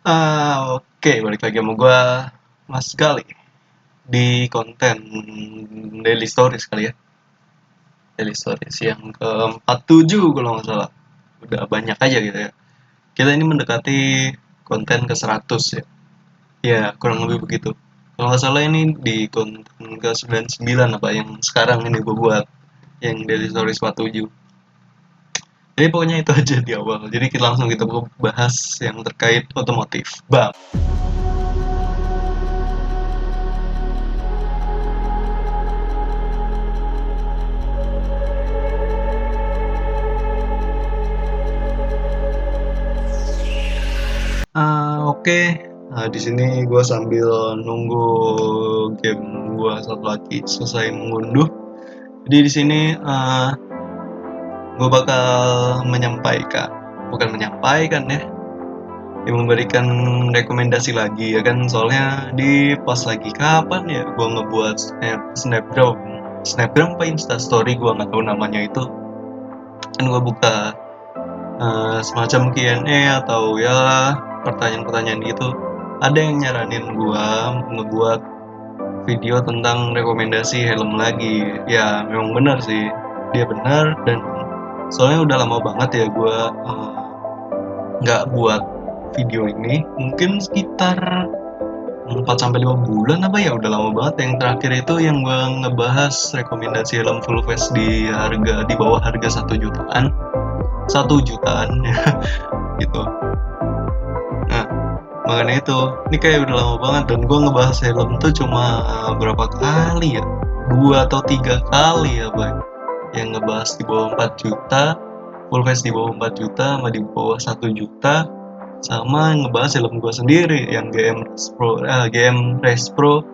Oke, balik lagi sama gua Mas Gali di konten Daily Stories kali ya. Daily Stories yang ke-47 kalau nggak salah. Udah banyak aja gitu ya. Kita ini mendekati konten ke 100 ya. Ya, kurang lebih begitu. Kalau nggak salah ini di konten ke 99 apa yang sekarang ini gua buat yang Daily Stories 47. Jadi pokoknya itu aja di awal. Jadi kita bahas yang terkait otomotif. Bang. Oke. Nah, di sini gue sambil nunggu game gue satu lagi selesai mengunduh. Jadi di sini gue bakal bukan menyampaikan ya, memberikan rekomendasi lagi ya kan. Soalnya di pas lagi kapan ya gue ngebuat snapgram apa instastory gue nggak tahu namanya itu. Kan gue buka semacam Q&A atau ya pertanyaan-pertanyaan gitu. Ada yang nyaranin gua ngebuat video tentang rekomendasi helm lagi. Ya memang benar sih, dia benar. Dan soalnya udah lama banget ya gua nggak buat video ini, mungkin sekitar 4 sampai 5 bulan apa ya, udah lama banget. Yang terakhir itu yang gua ngebahas rekomendasi helm full face di bawah harga 1 jutaan ya gitu. Nah, makanya itu ini kayak udah lama banget, dan gue ngebahas helm tuh cuma berapa kali ya, 2 atau 3 kali ya Bang, yang ngebahas di bawah 4 juta, full face di bawah 4 juta sama di bawah 1 juta, sama ngebahas helm gue sendiri yang GM Race Pro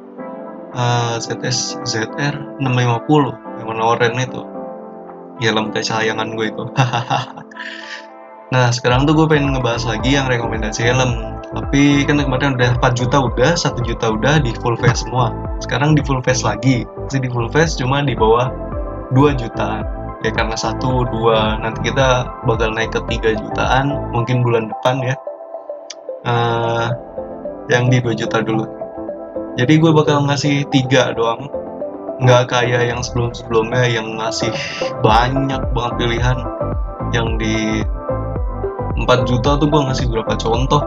ZS ZR 650 yang warna oranye itu, helm kesayangan gue itu. Nah sekarang tuh gue pengen ngebahas lagi yang rekomendasi helm. Tapi kan kemarin udah 4 juta udah, 1 juta udah di full face semua. Sekarang di full face lagi. Masih di full face cuma di bawah 2 jutaan. Ya karena 1, 2, nanti kita bakal naik ke 3 jutaan mungkin bulan depan ya. Yang di 2 juta dulu. Jadi gue bakal ngasih 3 doang. Nggak kayak yang sebelum-sebelumnya yang ngasih banyak banget pilihan. Yang di 4 juta tuh gue ngasih berapa contoh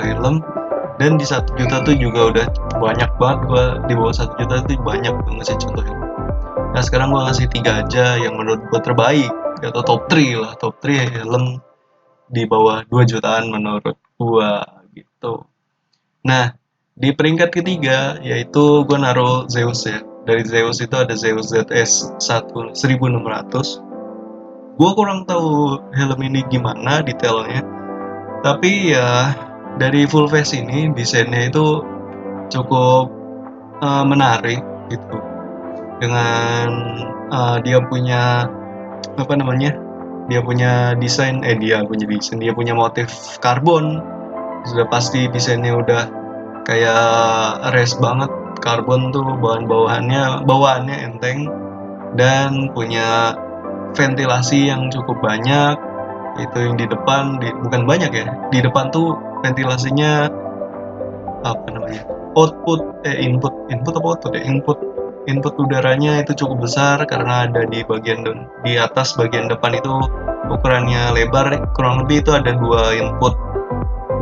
helm, dan di 1 juta tuh juga udah banyak banget. Gue di bawah 1 juta tuh banyak tuh ngasih contoh helm. Nah sekarang gue ngasih 3 aja yang menurut gue terbaik, atau top 3 helm di bawah 2 jutaan menurut gue gitu. Nah di peringkat ketiga yaitu gue naruh Zeus ya. Dari Zeus itu ada Zeus ZS 1600. Gue kurang tahu helm ini gimana detailnya, tapi ya dari full face ini desainnya itu cukup menarik gitu, dengan dia punya dia punya motif karbon. Sudah pasti desainnya udah kayak race banget. Karbon tuh bawaannya enteng, dan punya ventilasi yang cukup banyak. Itu yang di depan, bukan banyak ya, di depan tuh ventilasinya input udaranya itu cukup besar, karena ada di atas bagian depan itu ukurannya lebar, kurang lebih itu ada 2 input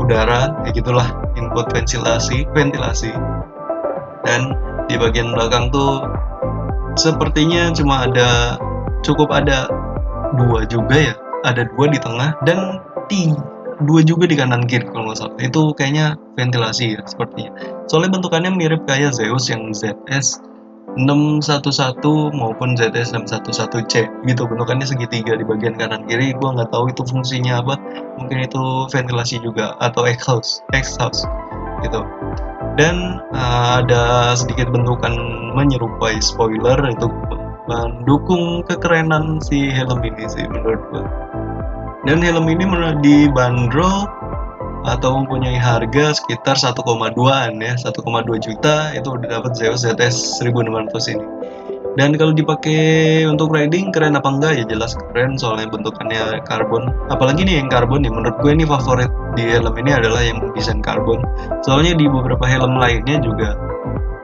udara, ya gitulah, input ventilasi. Dan di bagian belakang tuh sepertinya cukup ada 2 juga ya, ada 2 di tengah dan 2 juga di kanan kiri kalau nggak salah. Itu kayaknya ventilasi ya sepertinya, soalnya bentukannya mirip kayak Zeus yang ZS 611 maupun ZS 611C gitu, bentukannya segitiga di bagian kanan kiri. Gua nggak tahu itu fungsinya apa, mungkin itu ventilasi juga atau exhaust gitu. Dan ada sedikit bentukan menyerupai spoiler, itu mendukung kekerenan si helm ini sih menurut gue. Dan helm ini dibanderol atau mempunyai harga sekitar 1,2 juta, itu udah dapat Zeus ZS 1600 ini. Dan kalau dipakai untuk riding keren apa enggak ya, jelas keren soalnya bentukannya karbon. Apalagi nih yang karbon nih, menurut gue ini favorit di helm ini adalah yang desain karbon. Soalnya di beberapa helm lainnya juga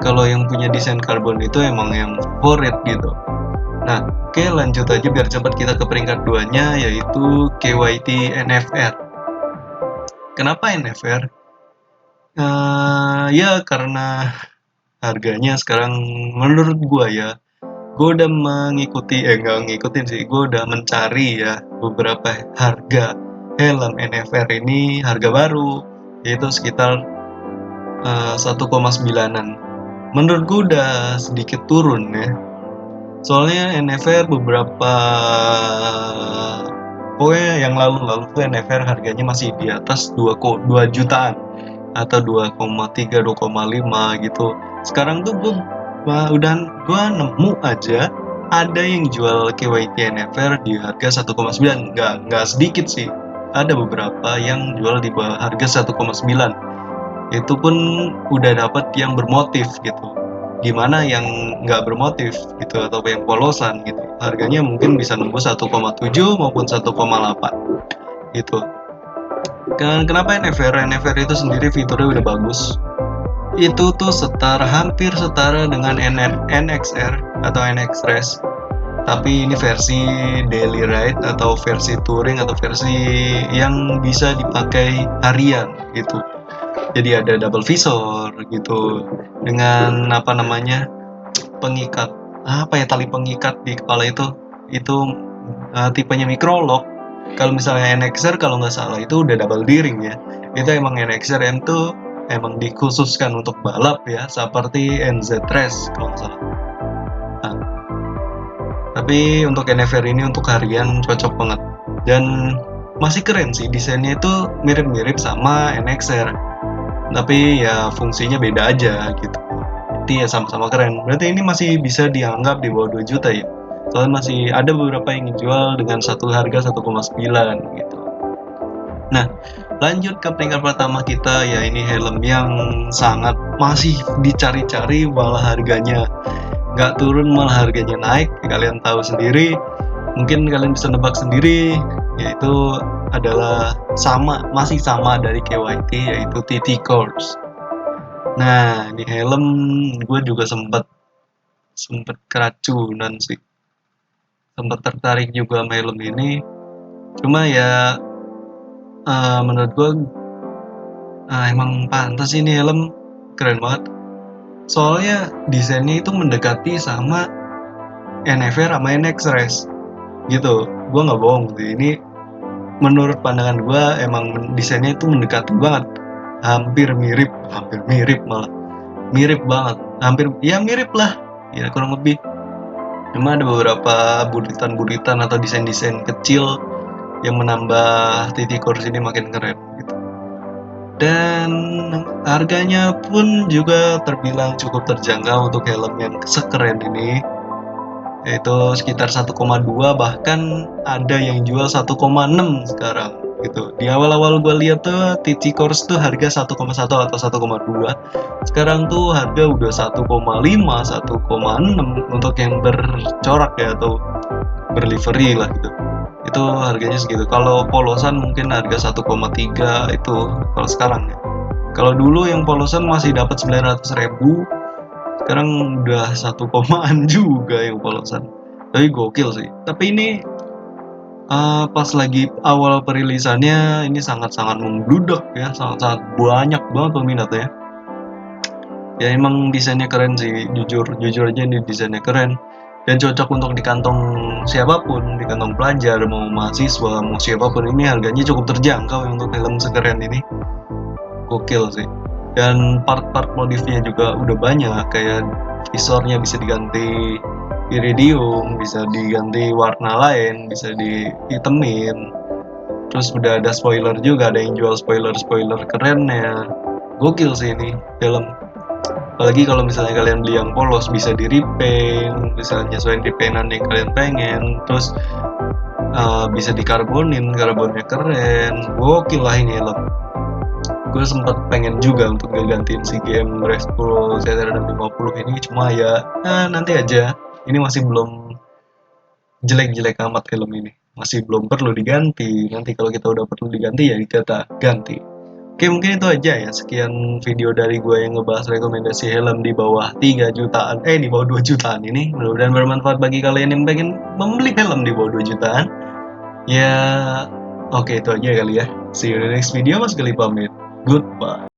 kalau yang punya desain karbon itu emang yang favorit gitu. Nah, oke, lanjut aja biar cepat kita ke peringkat 2-nya, yaitu KYT NFR. Kenapa NFR? Ya karena harganya sekarang menurut gua ya, gue udah nggak ngikutin sih, gue udah mencari ya beberapa harga helm NFR ini, harga baru, yaitu sekitar 1,9an. Menurut gue udah sedikit turun ya, soalnya NFR beberapa pokoknya yang lalu-lalu tuh NFR harganya masih di atas 2 jutaan atau 2,3 2,5 gitu. Sekarang tuh gue nemu aja ada yang jual KYT NFR di harga 1,9. Nggak sedikit sih, ada beberapa yang jual di bawah harga 1,9. Itu pun udah dapat yang bermotif gitu, gimana yang nggak bermotif gitu atau yang polosan gitu, harganya mungkin bisa nembus 1,7 maupun 1,8 gitu. Kenapa NFR? NFR itu sendiri fiturnya udah bagus, itu tuh hampir setara dengan NXR atau NX Race, tapi ini versi daily ride atau versi touring atau versi yang bisa dipakai harian gitu. Jadi ada double visor gitu dengan pengikat tali pengikat di kepala itu tipenya micro lock. Kalau misalnya NXR kalau nggak salah itu udah double D-ring ya, itu emang NXR itu emang dikhususkan untuk balap ya, seperti NZ Race kalau nggak salah. Nah, tapi untuk NFR ini untuk harian cocok banget dan masih keren sih, desainnya itu mirip-mirip sama NXR, tapi ya fungsinya beda aja gitu. Jadi ya sama-sama keren. Berarti ini masih bisa dianggap di bawah 2 juta ya. Soalnya masih ada beberapa yang dijual dengan satu harga 1,9 gitu. Nah, lanjut ke peringkat pertama kita, ya ini helm yang sangat masih dicari-cari, malah harganya nggak turun, malah harganya naik. Kalian tahu sendiri, mungkin kalian bisa nebak sendiri, yaitu adalah masih sama dari KYT, yaitu TT Corps. Nah, ini helm gue juga sempet keracunan sih, sempet tertarik juga sama helm ini. Cuma ya menurut gue emang pantas ini helm, keren banget. Soalnya desainnya itu mendekati sama NFR sama NX Race gitu. Gue nggak bohong sih, ini menurut pandangan gue emang desainnya itu mendekati banget, hampir mirip malah mirip banget, hampir ya mirip lah ya kurang lebih. Cuma ada beberapa buritan-buritan atau desain-desain kecil yang menambah TT Corps ini makin keren gitu. Dan harganya pun juga terbilang cukup terjangkau untuk helm yang sekeren ini, yaitu sekitar 1,2, bahkan ada yang jual 1,6 sekarang gitu. Di awal-awal gue lihat tuh TT Corps tuh harga 1,1 atau 1,2. Sekarang tuh harga udah 1,5, 1,6 untuk yang bercorak ya atau berlivery lah gitu. Itu harganya segitu. Kalau polosan mungkin harga 1,3 itu kalau sekarang ya. Kalau dulu yang polosan masih dapat 900.000, sekarang udah 1,an juga yang polosan. Tapi gokil sih. Tapi ini pas lagi awal perilisannya ini sangat-sangat membludak ya, sangat-sangat banyak banget peminatnya. Ya emang desainnya keren sih, jujur aja ini desainnya keren dan cocok untuk di kantong siapapun, di kantong pelajar, mau mahasiswa, mau siapapun. Ini harganya cukup terjangkau untuk helm sekeren ini, gokil sih. Dan part-part modifnya juga udah banyak, kayak visornya bisa diganti iridium, bisa diganti warna lain, bisa dihitemin. Terus udah ada spoiler juga, ada yang jual spoiler kerennya. Gokil sih ini helm. Apalagi kalau misalnya kalian beli yang polos, bisa di repaint, bisa nyesuaiin repainan yang kalian pengen. Terus bisa dikarbonin, karbonnya keren. Gokil lah ini helm. Gue sempat pengen juga untuk gantiin si game Race Pro ZR650 ini, cuma ya nanti aja. Ini masih belum jelek-jelek amat helm ini. Masih belum perlu diganti. Nanti kalau kita udah perlu diganti ya kita ganti. Oke, mungkin itu aja ya. Sekian video dari gue yang ngebahas rekomendasi helm di bawah 3 jutaan, di bawah 2 jutaan ini. Mudah-mudahan bermanfaat bagi kalian yang pengen membeli helm di bawah 2 jutaan. Ya, oke itu aja kali ya. See you in the next video, Mas Gali pamit. Goodbye.